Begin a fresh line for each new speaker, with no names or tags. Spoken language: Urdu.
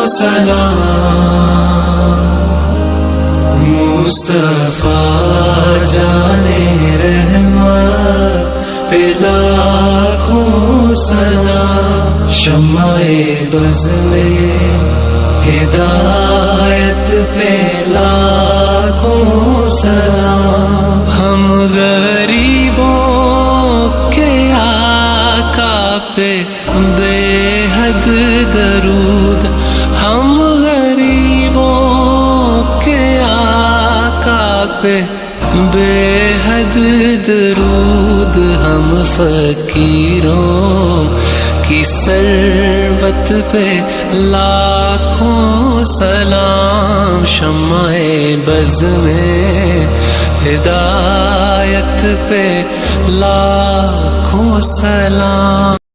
سلام، مصطفیٰ جانے رحمت پہ لاکھوں سلام، شمع بز میں ہدایت پہ لاکھوں سلام، ہم غریبوں کے آقا پہ بے حد درود، ہم غریبوں کے آقا پہ بے حد درود، ہم فقیروں کی ثروت پہ لاکھوں سلام، شمع بز میں ہدایت پہ لاکھوں سلام۔